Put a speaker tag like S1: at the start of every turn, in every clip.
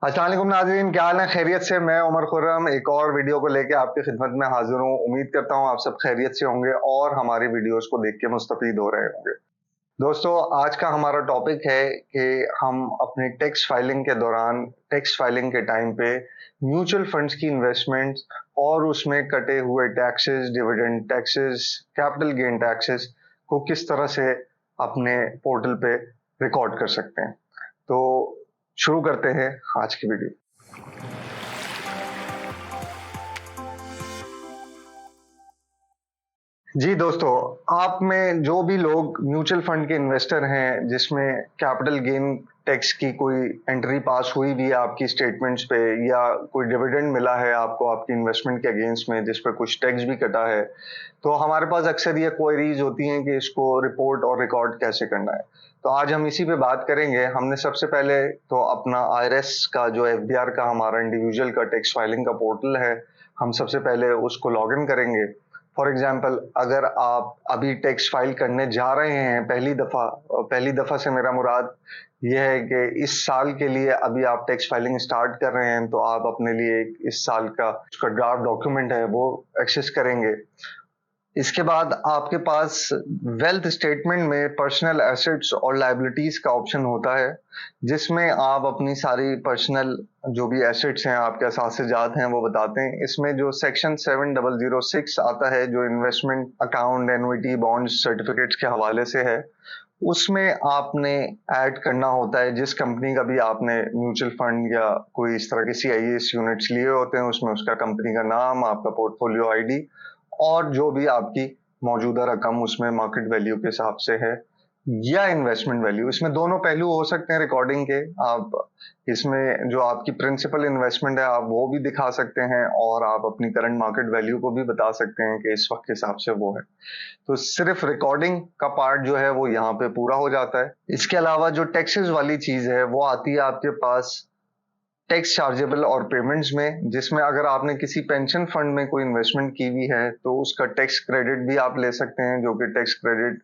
S1: अस्सलाम वालेकुम नाज़रीन, क्या हाल है? खैरियत से? मैं उमर खुर्रम एक और वीडियो को लेके आपकी खिदमत में हाजिर हूँ। उम्मीद करता हूँ आप सब खैरियत से होंगे और हमारी वीडियोस को देख के मुस्तफीद हो रहे होंगे। दोस्तों, आज का हमारा टॉपिक है कि हम अपनी टैक्स फाइलिंग के दौरान, टैक्स फाइलिंग के टाइम पे म्यूचुअल फंड्स की इन्वेस्टमेंट और उसमें कटे हुए taxes, dividend taxes, capital gain taxes को किस तरह से अपने पोर्टल पे रिकॉर्ड कर सकते हैं। तो शुरू करते हैं आज की वीडियो। जी दोस्तों, आप में जो भी लोग म्यूचुअल फंड के इन्वेस्टर हैं, जिसमें कैपिटल गेन टैक्स की कोई एंट्री पास हुई भी है आपकी स्टेटमेंट्स पे, या कोई डिविडेंड मिला है आपको आपकी इन्वेस्टमेंट के अगेंस्ट में जिस पे कुछ टैक्स भी कटा है, तो हमारे पास अक्सर ये क्वेरीज होती हैं कि इसको रिपोर्ट और रिकॉर्ड कैसे करना है। तो आज हम इसी पे बात करेंगे। हमने सबसे पहले तो अपना आईआरएस का जो एफबीआर का हमारा इंडिविजुअल का टैक्स फाइलिंग का पोर्टल है, हम सबसे पहले उसको लॉग इन करेंगे। फॉर एग्जाम्पल, अगर आप अभी टैक्स फाइल करने जा रहे हैं पहली दफा से मेरा मुराद यह है कि इस साल के लिए अभी आप टैक्स फाइलिंग स्टार्ट कर रहे हैं, तो आप अपने लिए इस साल का उसका ड्राफ्ट डॉक्यूमेंट है वो एक्सेस करेंगे। इसके बाद आपके पास वेल्थ स्टेटमेंट में पर्सनल एसेट्स और लायबिलिटीज का ऑप्शन होता है, जिसमें आप अपनी सारी पर्सनल जो भी एसेट्स हैं, आपके असासे-जात हैं, वो बताते हैं। इसमें जो सेक्शन 7006 आता है, जो investment account, annuity, bonds, certificates के हवाले से है, उसमें आपने ऐड करना होता है जिस कंपनी का भी आपने म्यूचुअल फंड या कोई इस तरह के सीआईएस यूनिट्स लिए होते हैं, उसमें उसका कंपनी का नाम, आपका पोर्टफोलियो आईडी और जो भी आपकी मौजूदा रकम उसमें मार्केट वैल्यू के हिसाब से है या इन्वेस्टमेंट वैल्यू। इसमें दोनों पहलू हो सकते हैं रिकॉर्डिंग के। आप इसमें जो आपकी प्रिंसिपल इन्वेस्टमेंट है आप वो भी दिखा सकते हैं और आप अपनी करंट मार्केट वैल्यू को भी बता सकते हैं कि इस वक्त के हिसाब से वो है। तो सिर्फ रिकॉर्डिंग का पार्ट जो है वो यहाँ पे पूरा हो जाता है। इसके अलावा जो टैक्सेस वाली चीज है वो आती है आपके पास टैक्स चार्जेबल और पेमेंट्स में, जिसमें अगर आपने किसी पेंशन फंड में कोई इन्वेस्टमेंट की हुई है तो उसका टैक्स क्रेडिट भी आप ले सकते हैं, जो कि tax credit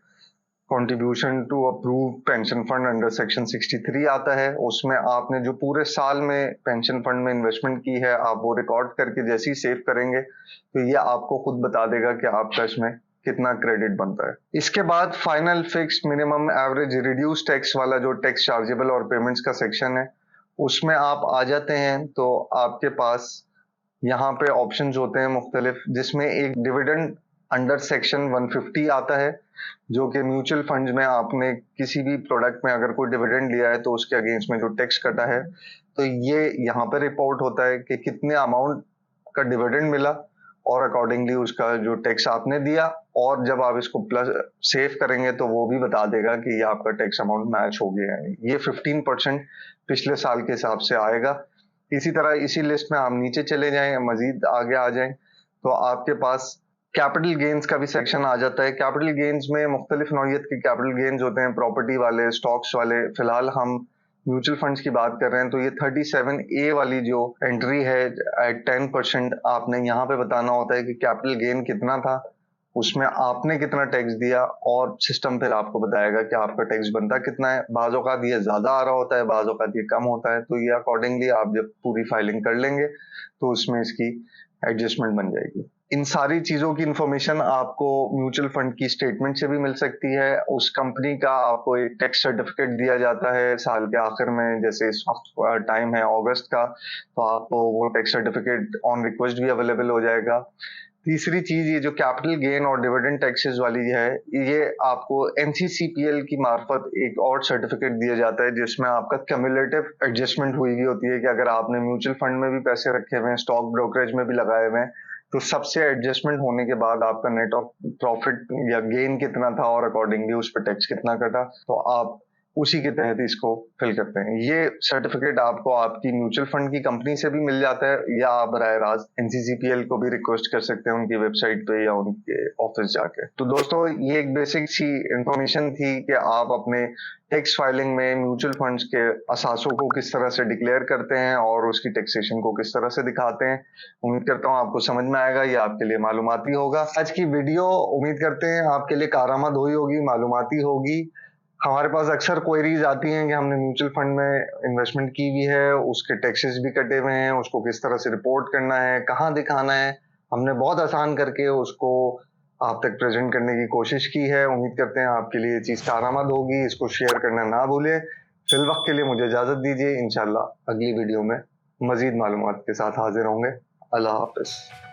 S1: contribution to approve pension fund under section 63 आता है। उसमें आपने जो पूरे साल में पेंशन फंड में इन्वेस्टमेंट की है, आप वो रिकॉर्ड करके जैसे ही सेव करेंगे तो ये आपको खुद बता देगा कि आपका इसमें कितना क्रेडिट बनता है। इसके बाद final fix minimum average reduce tax वाला जो टैक्स चार्जेबल और पेमेंट्स का सेक्शन है, उसमें आप आ जाते हैं तो आपके पास यहाँ पे ऑप्शंस होते हैं मुख्तलिफ, जिसमें एक डिविडेंड अंडर सेक्शन 150 आता है, जो कि म्यूचुअल फंड में आपने किसी भी प्रोडक्ट में अगर कोई डिविडेंड लिया है तो उसके अगेंस्ट में जो टैक्स कटा है, तो ये यहाँ पे रिपोर्ट होता है कि कितने अमाउंट का डिविडेंड मिला और अकॉर्डिंगली उसका जो टैक्स आपने दिया। और जब आप इसको प्लस सेव करेंगे तो वो भी बता देगा कि ये आपका टैक्स अमाउंट मैच हो गया है। ये 15% पिछले साल के हिसाब से आएगा। इसी तरह इसी लिस्ट में आप नीचे चले जाएं, मजीद आगे आ जाएं, तो आपके पास कैपिटल गेन्स का भी सेक्शन आ जाता है। कैपिटल गेन्स में मुख्तलिफ नौइयत के कैपिटल गेन्स होते हैं, प्रॉपर्टी वाले, स्टॉक्स वाले। फिलहाल हम म्यूचुअल फंड्स की बात कर रहे हैं, तो ये 37A वाली जो एंट्री है एट 10%, आपने यहाँ पे बताना होता है कि कैपिटल गेन कितना था, उसमें आपने कितना टैक्स दिया और सिस्टम फिर आपको बताएगा कि आपका टैक्स बनता कितना है। बाज़ औक़ात ये ज़्यादा आ रहा होता है, बाज़ औक़ात ये कम होता है, तो ये अकॉर्डिंगली आप जब पूरी फाइलिंग कर लेंगे तो उसमें इसकी एडजस्टमेंट बन जाएगी। इन सारी चीजों की इंफॉर्मेशन आपको म्यूचुअल फंड की स्टेटमेंट से भी मिल सकती है। उस कंपनी का आपको एक टैक्स सर्टिफिकेट दिया जाता है साल के आखिर में, जैसे इस वक्त टाइम है अगस्त का, तो आपको वो टैक्स सर्टिफिकेट ऑन रिक्वेस्ट भी अवेलेबल हो जाएगा। तीसरी चीज, ये जो कैपिटल गेन और डिविडेंड टैक्सेस वाली है, ये आपको एनसीसीपीएल की मार्फत एक और सर्टिफिकेट दिया जाता है, जिसमें आपका क्यूमुलेटिव एडजस्टमेंट हुई भी होती है कि अगर आपने म्यूचुअल फंड में भी पैसे रखे हुए हैं, स्टॉक ब्रोकरेज में भी लगाए हुए हैं, तो सबसे एडजस्टमेंट होने के बाद आपका नेट ऑफ प्रॉफिट या गेन कितना था और अकॉर्डिंगली उस पर टैक्स कितना कटा, तो आप उसी के तहत इसको फिल करते हैं। ये सर्टिफिकेट आपको आपकी म्यूचुअल फंड की कंपनी से भी मिल जाता है, या आप बराह रास्त एनसीसीपीएल को भी रिक्वेस्ट कर सकते हैं उनकी वेबसाइट पे या उनके ऑफिस जाके। तो दोस्तों, ये एक बेसिक सी इंफॉर्मेशन थी कि आप अपने टैक्स फाइलिंग में म्यूचुअल फंड्स के असासों को किस तरह से डिक्लेयर करते हैं और उसकी टैक्सेशन को किस तरह से दिखाते हैं। उम्मीद करता हूँ आपको समझ में आएगा, ये आपके लिए मालूमाती होगा। आज की वीडियो उम्मीद करते हैं आपके लिए कारआमद हुई होगी, मालूमाती होगी। हमारे पास अक्सर क्वेरीज आती हैं कि हमने म्यूचुअल फंड में इन्वेस्टमेंट की हुई है, उसके टैक्सेस भी कटे हुए हैं, उसको किस तरह से रिपोर्ट करना है, कहाँ दिखाना है। हमने बहुत आसान करके उसको आप तक प्रेजेंट करने की कोशिश की है। उम्मीद करते हैं आपके लिए ये चीज़ कारआमद होगी। इसको शेयर करना ना भूलें। फिल वक्त के लिए मुझे इजाज़त दीजिए। इंशाल्लाह अगली वीडियो में मज़ीद मालूमात के साथ हाजिर होंगे। अल्लाह हाफ़िज़।